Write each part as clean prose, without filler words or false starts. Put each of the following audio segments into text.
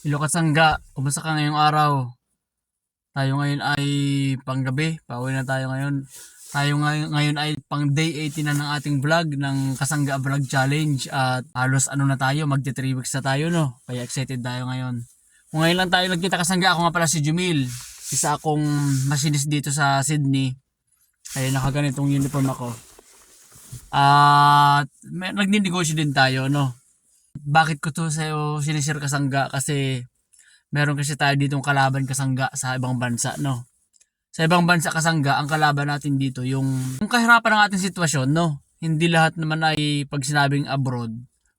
Hello kasangga, kumusta ka ngayong araw? Tayo ngayon ay panggabi, pauwi na tayo ngayon. Tayo ngayon ay pang day 18 na ng ating vlog ng Kasangga Vlog Challenge at halos ano na tayo, magti 3 weeks na tayo no. Kaya excited tayo ngayon. Kung ngayon lang tayo nagkita kasangga, ako nga pala si Jumil. Isa akong machinist dito sa Sydney. Kaya nakaganitong uniform ako. At nagninegosyo din tayo no. Bakit ko to sa'yo sinishare kasangga? Kasi meron kasi tayo ditong kalaban kasangga sa ibang bansa, no? Sa ibang bansa kasangga, ang kalaban natin dito, yung kahirapan ng ating sitwasyon, no? Hindi lahat naman ay pag sinabing abroad,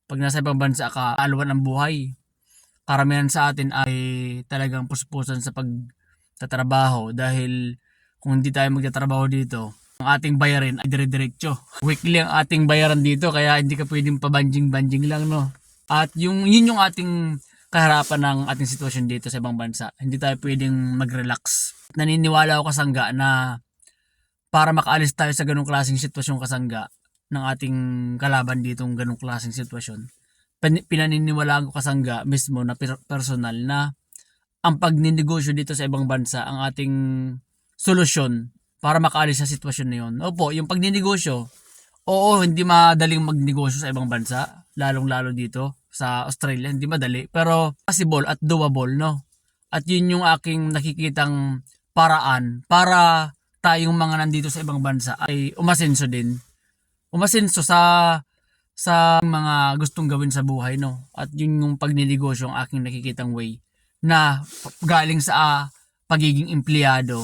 pag nasa ibang bansa ka, alwan ang buhay. Karamihan sa atin ay talagang puspusan sa pagtatrabaho dahil kung hindi tayo magtatrabaho dito, ang ating bayarin ay dire-diretso. Weekly ang ating bayaran dito kaya hindi ka pwedeng pabanjing-banjing lang, no? At yun yung ating kaharapan ng ating sitwasyon dito sa ibang bansa. Hindi tayo pwedeng mag-relax. Naniniwala ako kasangga na para makaalis tayo sa ganung klaseng sitwasyon kasangga ng ating kalaban ditong ganung klaseng sitwasyon. Pinaniniwalaan ko kasangga mismo na personal na ang pagninegosyo dito sa ibang bansa ang ating solusyon para makaalis sa sitwasyon na yun. Opo, yung pagninegosyo, oo, hindi madaling magnegosyo sa ibang bansa, lalong-lalo dito sa Australia, hindi madali, pero possible at doable, no? At yun yung aking nakikitang paraan para tayong mga nandito sa ibang bansa ay umasenso din. Umasenso sa mga gustong gawin sa buhay, no? At yun yung pagninegosyo ang aking nakikitang way na galing sa pagiging empleyado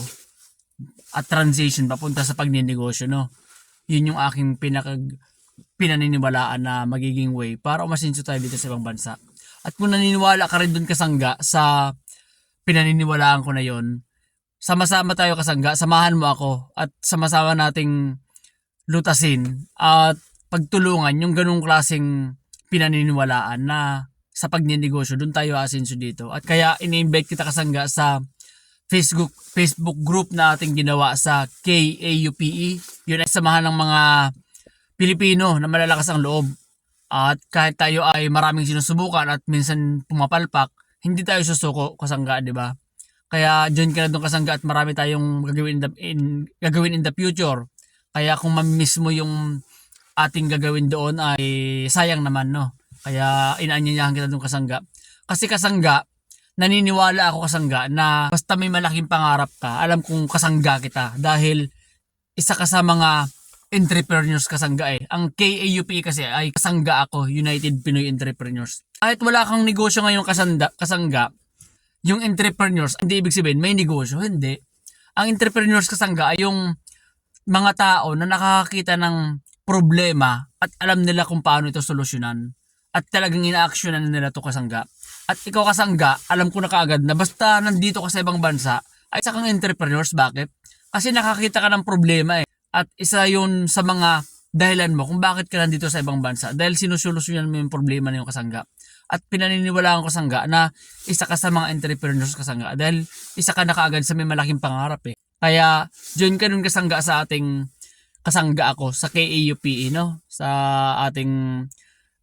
at transition papunta sa pagninegosyo, no? Yun yung aking pinaniniwalaan na magiging way para umasenso tayo dito sa ibang bansa. At kung naniniwala ka rin dun kasangga sa pinaniniwalaan ko na yon, sama-sama tayo kasangga, samahan mo ako at sama-sama nating lutasin at pagtulungan yung ganung klaseng pinaniniwalaan na sa pagninegosyo, dun tayo asenso dito. At kaya ini-invite kita kasangga sa Facebook group na ating ginawa sa KAUPE. Yun ay samahan ng mga Pilipino na malalakas ang loob. At kahit tayo ay maraming sinusubukan at minsan pumapalpak, hindi tayo susuko kasangga, di ba? Kaya join ka na doon kasangga at marami tayong gagawin in the future. Kaya kung ma-miss mo yung ating gagawin doon ay sayang naman, no? Kaya inaanyayahan kita doon kasangga. Kasi kasangga, naniniwala ako kasangga na basta may malaking pangarap ka, alam kong kasangga kita dahil isa ka sa mga entrepreneurs kasangga eh. Ang KAUP kasi ay kasangga ako, United Pinoy Entrepreneurs. Kahit wala kang negosyo ngayon kasangga, yung entrepreneurs, hindi ibig sabihin may negosyo, hindi. Ang entrepreneurs kasangga ay yung mga tao na nakakakita ng problema at alam nila kung paano ito solusyonan. At talagang ina-actionan nila ito kasangga. At ikaw kasangga, alam ko na kaagad na basta nandito ka sa ibang bansa, ay isa kang entrepreneurs. Bakit? Kasi nakakita ka ng problema eh. At isa yun sa mga dahilan mo kung bakit ka nandito sa ibang bansa. Dahil sinusolusyonan mo yung problema na yung kasangga. At pinaniniwalaan ko kasangga na isa ka sa mga entrepreneurs kasangga. Dahil isa ka na kaagad sa may malaking pangarap eh. Kaya join ka nun kasangga sa ating kasangga ako sa KAUPE, no? Sa ating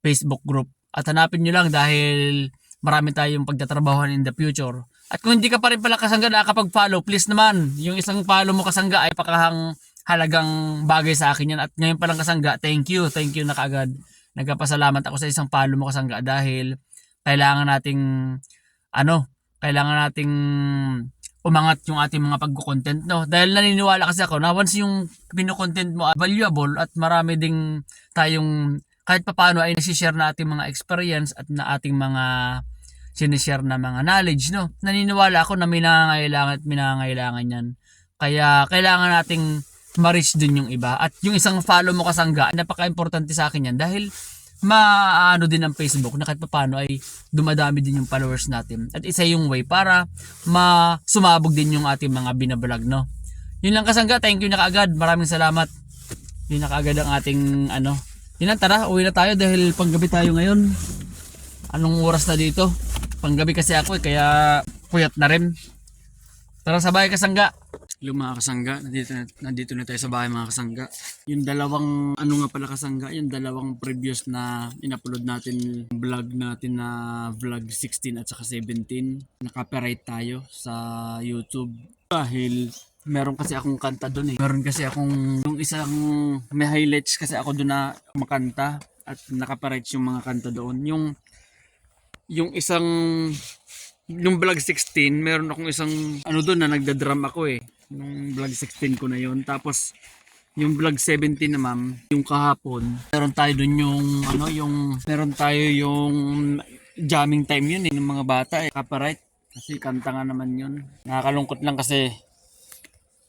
Facebook group. At hanapin nyo lang dahil marami tayong pagtatrabahuan in the future. At kung hindi ka pa rin pala kasangga nakakapag-follow, please naman, yung isang follow mo kasangga ay pakahang halagang bagay sa akin yan. At ngayon palang kasangga, thank you na kaagad. Nagpapasalamat ako sa isang follow mo kasangga dahil kailangan nating umangat yung ating mga pagko-content, no? Dahil naniniwala kasi ako na once yung pino-content mo valuable at marami ding tayong kahit papaano ay nasi-share na ating mga experience at na ating mga sinishare na mga knowledge, no? Naniniwala ako na may nangangailangan at may nangangailangan yan. Kaya kailangan nating ma-reach din yung iba. At yung isang follow mo kasangga, napaka-importante sa akin yan dahil maano din ang Facebook na kahit papaano ay dumadami din yung followers natin. At isa yung way para sumabog din yung ating mga binablog, no? Yun lang kasangga, thank you na kaagad. Maraming salamat. Yun na kaagad ang ating Yun lang, tara, uwi na tayo dahil panggabi tayo ngayon. Anong oras na dito? Panggabi kasi ako kaya puyat na rin. Tara sabay kasangga. Hello mga kasangga, nandito na tayo sa bahay mga kasangga. Yung dalawang, ano nga pala kasangga, yung dalawang previous na in-upload natin, vlog natin na vlog 16 at saka 17, na-copyright tayo sa YouTube. Dahil meron kasi akong kanta doon eh. Meron kasi akong, yung isang, may highlights kasi ako doon na makanta at na-copyright yung mga kanta doon. Yung isang, yung vlog 16, meron akong isang, ano doon na nagda-drum ako eh. Nung vlog 16 ko na yon. Tapos yung vlog 17 naman, yung kahapon, meron tayo dun yung meron tayo yung jamming time yun eh ng mga bata eh. Copyright kasi kanta nga naman yun. Nakakalungkot lang kasi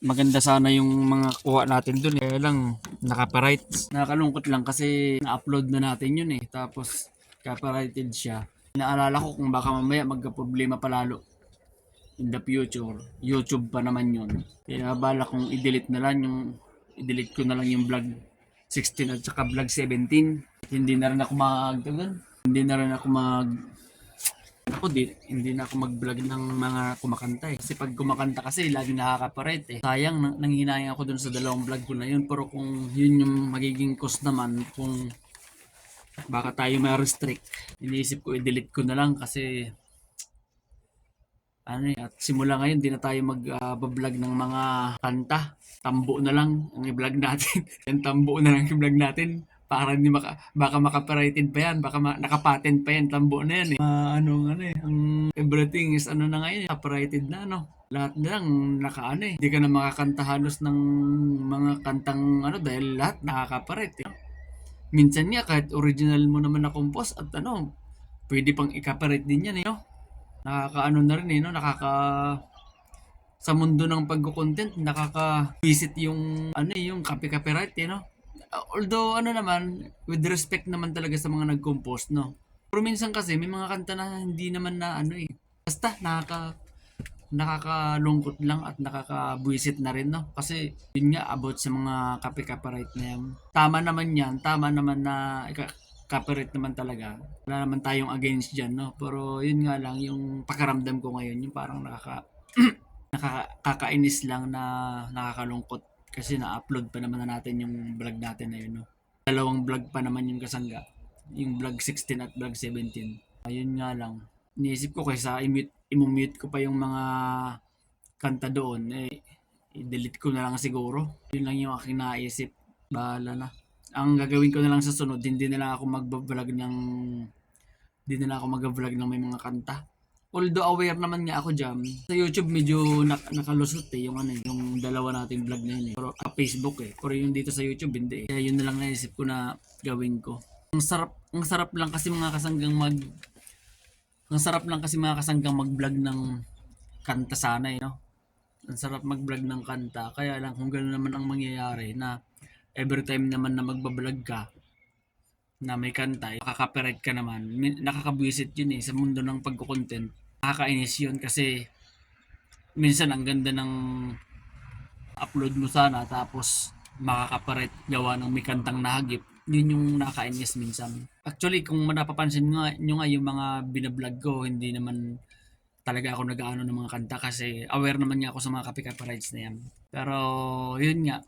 maganda sana yung mga kuha natin dun eh. Kaya lang naka-copyright. Nakakalungkot lang kasi na-upload na natin yun eh. Tapos copyrighted siya. Naalala ko kung baka mamaya magka-problema palalo in the future. YouTube pa naman yun. Kaya bala kong i-delete ko na lang yung vlog 16 at saka vlog 17. Hindi na rin ako hindi na rin ako hindi na ako mag-vlog ng mga kumakanta eh. Kasi pag kumakanta kasi lagi nakaka-copyright eh. Sayang, nanghihinayang ako dun sa dalawang vlog ko na yun. Pero kung yun yung magiging cost naman, kung baka tayo ma-restrict, iniisip ko i-delete ko na lang kasi at simula ngayon di na tayo mag-vlog ng mga kanta. Tambo na lang ang i-vlog natin. Yan tambo na lang i-vlog natin. Para hindi baka maka-copyrighted pa yan, baka naka-patent pa yan, tambo na yan eh. Ang everything is na ngayon, copyrighted na Lahat na lang hindi ka na makakanta halos ng mga kantang dahil lahat nakaka-copyright eh. Minsan nga kahit original mo naman na compose at pwede pang i-copyright din yan eh. Na rin eh, sa mundo ng pagko-content, nakaka-visit yung copyright eh, Although naman, with respect naman talaga sa mga nag-compose, Pero minsan kasi may mga kanta na hindi naman na basta nakakalungkot lang at nakaka-visit na rin, Kasi yun nga about sa mga copyright na yan. Tama naman na copyright naman talaga. Wala naman tayong against dyan, Pero yun nga lang, yung pakiramdam ko ngayon, yung parang nakakainis lang na nakakalungkot. Kasi na-upload pa naman na natin yung vlog natin na yun, Dalawang vlog pa naman yung kasangga. Yung vlog 16 at vlog 17. Ayun nga lang. Iniisip ko kaysa i-mute ko pa yung mga kanta doon, i-delete ko na lang siguro. Yun lang yung aking naisip. Bahala na. Ang gagawin ko na lang sa sunod, hindi na lang ako mag-vlog ng may mga kanta. Although aware naman nga ako dyan, sa YouTube medyo nakalusot yung yung dalawa nating vlog na yun eh. Pero Facebook eh. Pero yung dito sa YouTube hindi eh. Kaya yun na lang naisip ko na gawin ko. Ang sarap lang kasi mga kasanggang mag-vlog ng kanta sana eh, Ang sarap mag-vlog ng kanta. Kaya lang kung gano'n naman ang mangyayari na every time naman na magbablog ka na may kanta, makaka-copyright ka naman. Nakakabwisit yun eh sa mundo ng pagko-content. Nakakainis yun kasi minsan ang ganda ng upload mo sana tapos makaka-copyright gawa ng may kantang nahagip. Yun yung nakakainis minsan. Actually, kung napapansin nyo nga yung mga binablog ko, hindi naman talaga ako nag-aano ng mga kanta kasi aware naman nga ako sa mga copyrights na yan. Pero yun nga,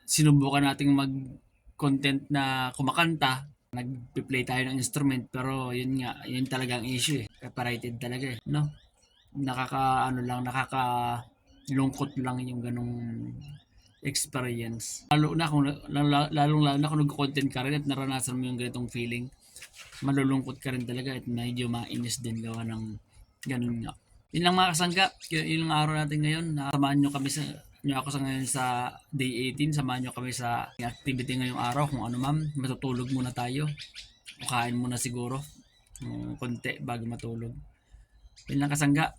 sinubukan nating mag-content na kumakanta, nag-play tayo ng instrument, pero yun nga, yun talaga ang issue eh. Copyrighted talaga eh, nakakalungkot lang yung ganong experience. Lalo na kung nag-content ka rin at naranasan mo yung ganitong feeling, malulungkot ka rin talaga at medyo mainis din gawa ng ganun nga. Yun lang mga kasangga, yun ang araw natin ngayon. Samahan nyo ako sa ngayon sa day 18, samahan nyo kami sa activity ngayong araw. Kung ano ma'am, matutulog muna tayo. O kain muna siguro. Konti bago matulog. Yun lang kasangga.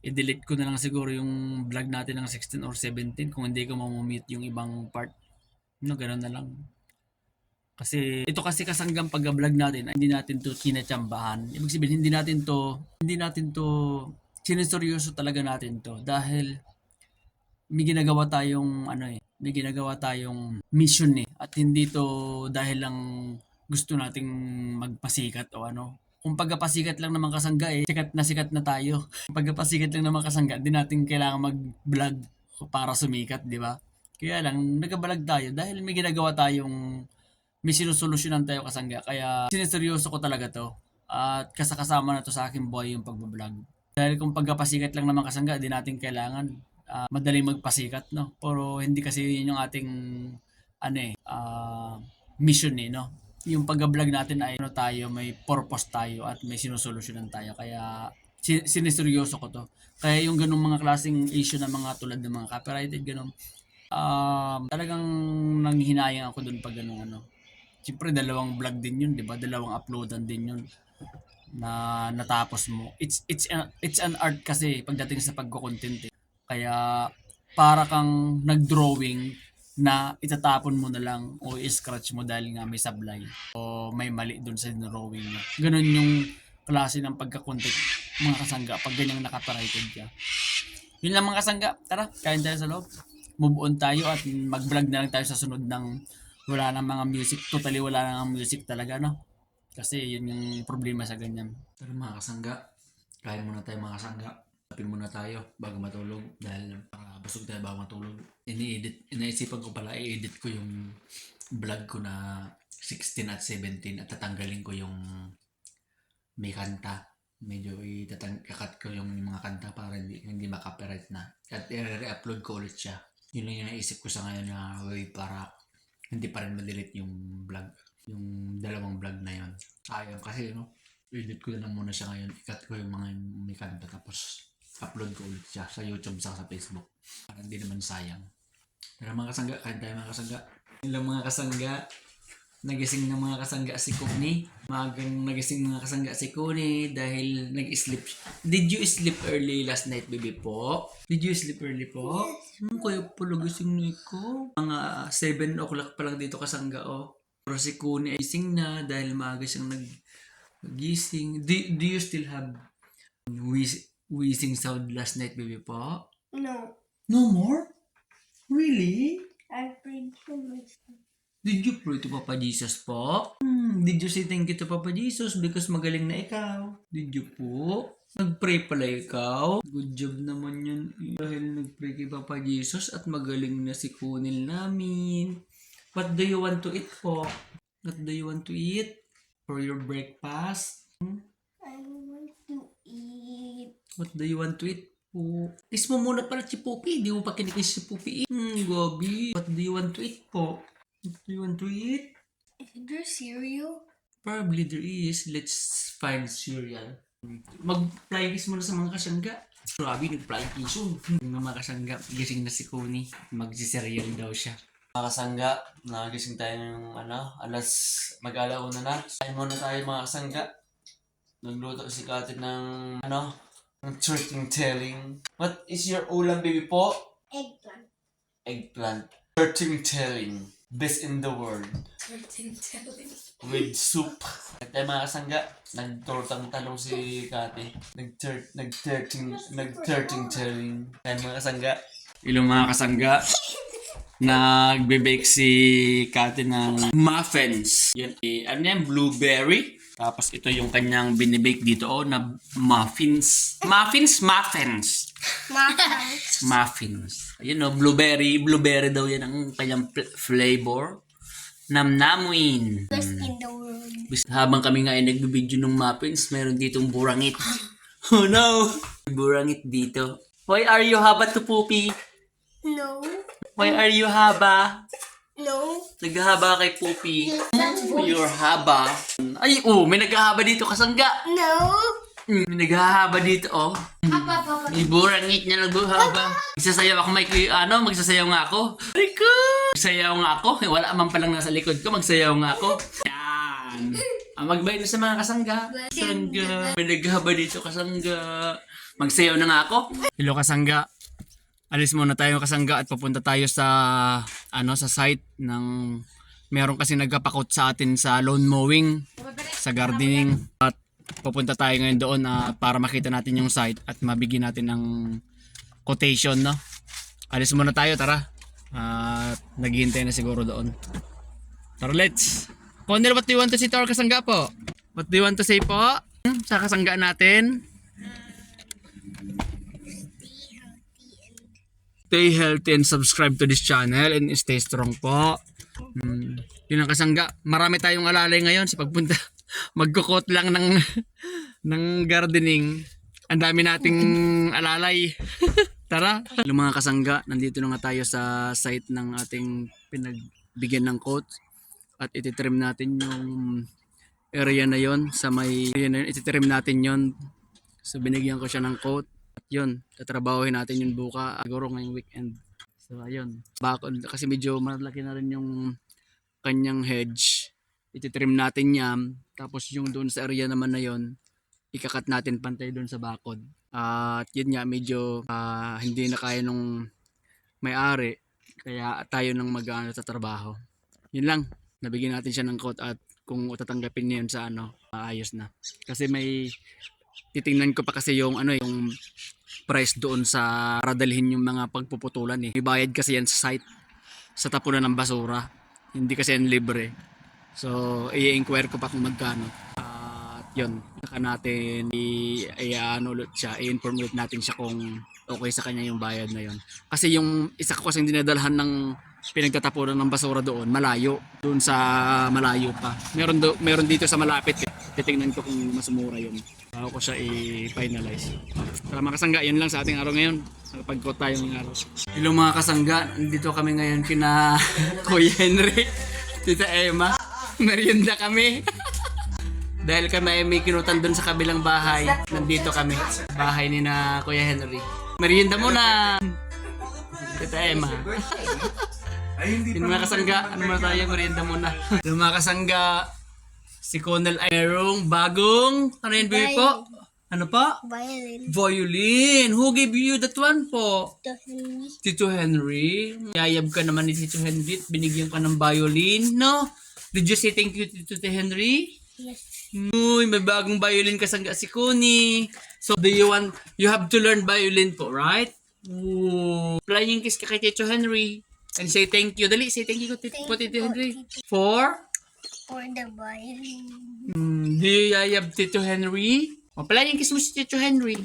I-delete ko na lang siguro yung vlog natin ng 16 or 17 kung hindi ko mamamute yung ibang part. Ganun na lang. Kasi ito kasi kasanggang pag-vlog natin, hindi natin to kinatsambahan. Ibig sabihin, hindi natin to sineseryoso talaga natin to dahil may ginagawa tayong mission eh. At hindi to dahil lang gusto nating magpasikat o Kung pagkapasikat lang naman kasangga sikat na tayo. Pagkapasikat lang naman kasangga, di natin kailangan mag-vlog para sumikat, di ba? Kaya lang, nagkabalag tayo dahil may ginagawa tayong may sinusolusyonan tayo kasangga. Kaya sineseryoso ko talaga to. At kasama na to sa aking buhay yung pagbablog. Dahil kung pagkapasikat lang naman kasangga, di natin kailangan madaling magpasikat, no? Pero hindi kasi yun yung ating mission no? Yung pag-vlog natin ay tayo, may purpose tayo at may sinusolusyonan tayo. Kaya sineseryoso ko to. Kaya yung ganung mga klaseng issue na mga tulad ng mga copyrighted, ganun, talagang nanghihinayang ako dun pag ganun Siyempre, dalawang vlog din yun, di ba? Dalawang uploadan din yun na natapos mo. It's an art kasi pagdating sa pagko-content. Kaya para kang nag-drawing na itatapon mo na lang o i-scratch mo dahil nga may sablay o may mali dun sa drawing mo. Ganun yung klase ng pagka-content mga kasangga pag ganyang nakaparited ka. Yun lang mga kasangga. Tara, kain tayo sa loob. Move on tayo at mag-vlog na lang tayo sa sunod ng wala nang mga music. Totally wala nang music talaga, no? Kasi yun yung problema sa ganyan. Tara mga kasangga, kain muna tayo mga kasangga. Tapin muna tayo bago matulog dahil busog tayo bago matulog. Inaisipan ko pala i-edit ko yung vlog ko na 16 at 17 at tatanggalin ko yung may kanta. Medyo kakat ko yung mga kanta para hindi maka-copyright na. At i-re-upload ko ulit siya. Yun lang yung naisip ko sa ngayon na way para hindi pa rin ma-delete yung vlog. Yung dalawang vlog na yun. Sayang kasi edit ko na muna siya ngayon. Ikat ko yung mga may kanta tapos upload ko ulit siya sa YouTube sa Facebook. Para hindi naman sayang. Pero mga kasangga, kain tayo mga kasangga. Ilang mga kasangga, nagising ng mga kasangga si Kuni. Magang nagising mga kasangga si Kuni dahil nag-sleep. Did you sleep early last night, baby po? Did you sleep early po? Kaya pala gising na ko. Mga 7 o'clock pa lang dito kasangga, Pero si Kuni ay gising na dahil maaga siyang nag-gising. Do you still have wheezing sound last night, baby po? No, No more? Really? I prayed for myself. Did you pray to Papa Jesus po? Did you say thank you to Papa Jesus because magaling na ikaw? Did you po? Nag-pray pala ikaw? Good job naman yun. Dahil nag-pray kay Papa Jesus at magaling na si Kunil namin. What do you want to eat po? What do you want to eat for your breakfast? I want to eat. What do you want to eat po? Kiss mo muna pala si Pupi. Di mo pa kinikiss si Pupi. Gabi. What do you want to eat po? What do you want to eat? Is there cereal? Probably there is. Let's find cereal. Mag-fly kiss muna sa mga kasangga. Grabe, nag-fly kiss yun. Yung mga kasangga, gising na si Kuni. Mag-cereal daw siya. Mga kasangga, nagising tayo ng mag-alauna na. Kain muna tayo mga kasangga. Nagluto si Katin ng ng turkey telling. What is your ulam, baby po? Eggplant. Eggplant. Turkey telling. Best in the world. Telling. With soup. At tayo mga kasangga, nagtortang talong si Kati. Nag-13 telling. Tayo mga kasangga. Ilong mga kasangga. Nagbe-bake si Kati ng muffins. Yan, ano yan? Blueberry. Tapos ito yung kanyang binibake dito na muffins. Muffins. Ayun blueberry daw yan ang kanyang flavor. Namnamuin. Best in the world. Habang kami nga ay nagbibideo ng muffins, meron ditong burangit. Oh no! Burangit dito. Why are you haba to Pupi? No. Why are you haba? No. Naghahaba kay Pupi. You're haba. Ay, may naghahaba dito kasangga. No. May naghahaba dito, Papa. May burangit niya naghahaba. Magsasayaw ako, magsasayaw nga ako. Rico! Magsayaw nga ako. Wala man palang nasa likod ko, magsayaw nga ako. Yan. Magbay na sa mga kasangga. Kasangga. May naghahaba dito kasangga. Magsayaw na nga ako. Hello kasangga. Alis muna tayo kasangga at papunta tayo sa sa site ng meron kasi nagpapakot sa atin sa lawn mowing, sa gardening, at pupunta tayo ngayon doon para makita natin yung site at mabigyan natin ng quotation, no? Alis muna tayo, tara. At naghihintay na siguro doon. Tara, let's. Connell, what do you want to say to our kasangga po? What do you want to say po? Sa kasangga natin. Stay healthy and subscribe to this channel and stay strong po. Yun ang kasangga. Marami tayong alalay ngayon sa pagpunta. Magkukot lang ng ng gardening. Ang dami nating alalay. Tara. Yung mga kasangga, nandito na nga tayo sa site ng ating pinagbigyan ng coat. At ititrim natin yung area na yon sa may area na yun. Ititrim natin yon. So binigyan ko siya ng coat. At yun, tatrabahohin natin yun buka. Siguro ngayong weekend. So ayun. Bakod kasi medyo malaki na rin yung kanyang hedge. Ititrim natin yan. Tapos yung doon sa area naman na yon, ikakat natin pantay doon sa bakod. At yun nga, medyo hindi na kaya nung may-ari. Kaya tayo nang mag-ano sa trabaho. Yun lang. Nabigyan natin siya ng coat at kung tatanggapin niya yun sa ayos na. Kasi may titingnan ko pa kasi yung yung price doon sa para dalhin yung mga pagpuputulan eh. May bayad kasi yan sa site. Sa tapunan ng basura. Hindi kasi yan libre. So, i-inquire ko pa kung magkano. Yun, saka natin i-inform ulit natin siya kung okay sa kanya yung bayad na yun. Kasi yung isa ko kasing dinadalhan ng pinagtatapunan ng basura doon, malayo. Doon sa malayo pa. Meron dito sa malapit. Titingnan ko kung mas mura yun. Bago ko siya i-finalize. Para mga kasangga, yun lang sa ating araw ngayon. Nakapag-coat tayo ng araw. Hello mga kasangga, nandito kami ngayon kina Kuya Henry, Tita Emma. Merienda kami. Dahil kami ay may kinutan doon sa kabilang bahay, nandito kami. Bahay ni na Kuya Henry. Merienda muna! Tita Emma. Yung mga kasangga, ano muna tayo, merienda muna. Yung mga kasangga, si Connell ay mayroong bagong, ano yun po? Ano pa? Violin. Violin! Who gave you that one po? The Henry. Tito Henry? Yayab ka naman ni Tito Henry at binigyan ka ng violin, no? Did you say thank you to Tito Henry? Yes. Uy, may bagong violin kasangga si Connie. So, you have to learn violin po, right? Ooh. Flying kiss ka kay Tito Henry. And say thank you. Dali, say thank you po Tito Henry. For the violin. do you yayab Tito Henry? O, flying kiss mo si Tito Henry.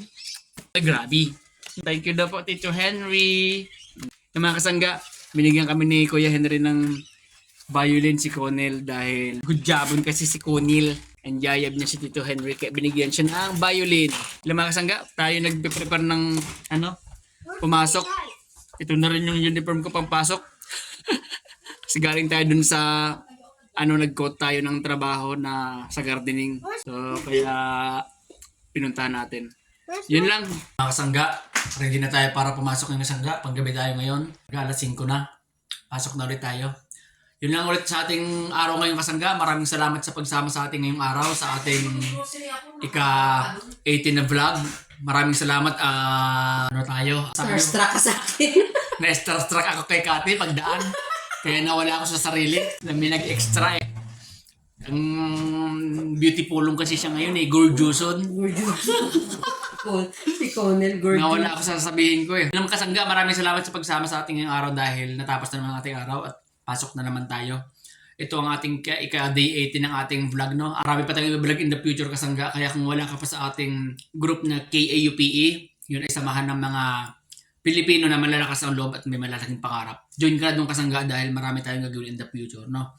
Ay, grabe. Thank you daw po Tito Henry. Yung mga kasangga, binigyan kami ni Kuya Henry ng violin si Connell dahil good jobon kasi si Connell. And yayab niya si Tito Henry kaya binigyan siya ng violin. Ilang mga kasangga, tayo nagpe-prepare ng pumasok. Ito na rin yung uniform ko pampasok. Kasi galing tayo dun sa nag-coat tayo ng trabaho na sa gardening. So kaya pinuntahan natin. Yun lang. Mga kasangga, ready na tayo para pumasok ng kasangga. Panggabi tayo ngayon. Alas 5 na. Pasok na ulit tayo. Yun lang ulit sa ating araw ngayong kasangga. Maraming salamat sa pagsama sa ating ngayong araw sa ating ika-18 na vlog. Maraming salamat. Tayo? Starstruck ka sa akin. Na-starstruck ako kay Kati pagdaan. Kaya nawala ako sa sarili. May nag-extra eh. Ang beautifulong kasi siya ngayon eh. Gorgeouson. Si Connell, gorgeous. Nawala ako sa sasabihin ko eh. Alam kasangga, maraming salamat sa pagsama sa ating ngayong araw dahil natapos na naman ang ating araw at pasok na naman tayo. Ito ang ating ika-day 18 ng ating vlog, no? Marami pa tayong vlog in the future kasangga. Kaya kung wala ka pa sa ating group na KAUPE, yun ay samahan ng mga Pilipino na malalakas ang loob at may malalaking pangarap. Join ka na doon kasangga dahil marami tayong gagawin in the future, no?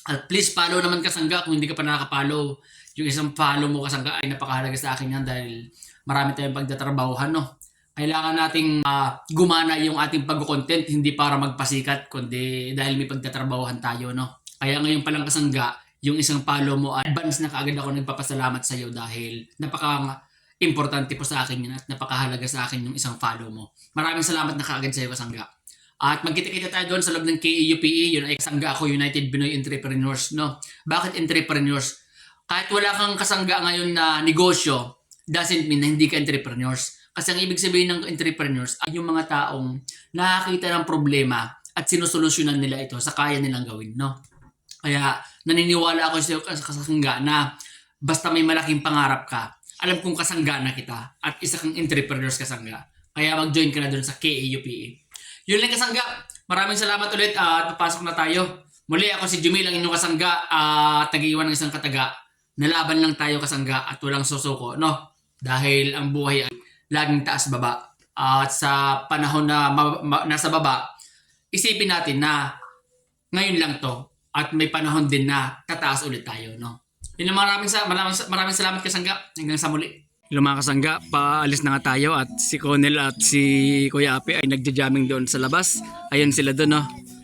At please follow naman kasangga kung hindi ka pa nakaka-follow. Yung isang follow mo kasangga ay napakahalaga sa akin yan dahil marami tayong pagtatrabahuhan, no? Kailangan nating gumana yung ating pag-content hindi para magpasikat kundi dahil may pagtatrabahuhan tayo, no? Kaya ngayon palang kasangga, yung isang follow mo, advance na kaagad ako nagpapasalamat sa iyo dahil napaka-importante po sa akin yun at napakahalaga sa akin yung isang follow mo. Maraming salamat na kaagad sa iyo kasangga. At magkita-kita tayo doon sa loob ng KAUPE, yun ay kasangga ako, United Binoy Entrepreneurs, no? Bakit entrepreneurs? Kahit wala kang kasangga ngayon na negosyo, doesn't mean na hindi ka entrepreneurs. Kasi ang ibig sabihin ng entrepreneurs ay yung mga taong nakakita ng problema at sinusolusyonan nila ito sa kaya nilang gawin, no? Kaya naniniwala ako sa iyo kasangga na basta may malaking pangarap ka, alam kong kasangga na kita at isa kang entrepreneurs kasangga. Kaya mag-join ka na doon sa KAUPE. Yun lang kasangga. Maraming salamat ulit at papasok na tayo. Muli ako si Jumil, ang inyong kasangga at nag-iwan ng isang kataga. nalaban lang tayo kasangga at walang susuko, no? Dahil ang buhay ay laging taas baba. At sa panahon na nasa baba, isipin natin na ngayon lang to at may panahon din na tataas ulit tayo, no? Yun lang, maraming salamat kasangga. Hanggang sa muli. Hello mga kasangga, paalis na nga tayo at si Conel at si Kuya Api ay nagja-jamming doon sa labas. Ayun sila doon, no?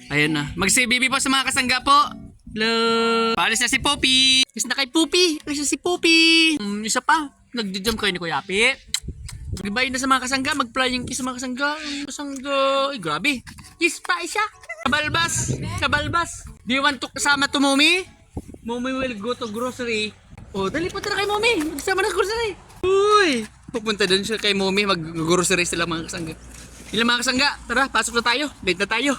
Ayun na. Magsi-baby po sa mga kasangga po. Hello. Paalis na si Poppy. Is na kay Poppy. Alis na si Poppy. Isa pa. Nagja-jam kayo ni Kuya Api. Mag-bye na sa mga kasangga. Mag-flying kiss sa mga kasangga. Kasangga. Ay, grabe. Kiss pa isa. Kabalbas. Kabalbas. Do you want to kasama to Mommy? Mommy will go to grocery. Oh, dali po tara kay Mommy. Magsama na grocery. Uy. Pupunta doon siya kay Mommy. Mag-grocery sila mga kasangga. Ilang mga kasangga. Tara, pasok na tayo. Date na tayo.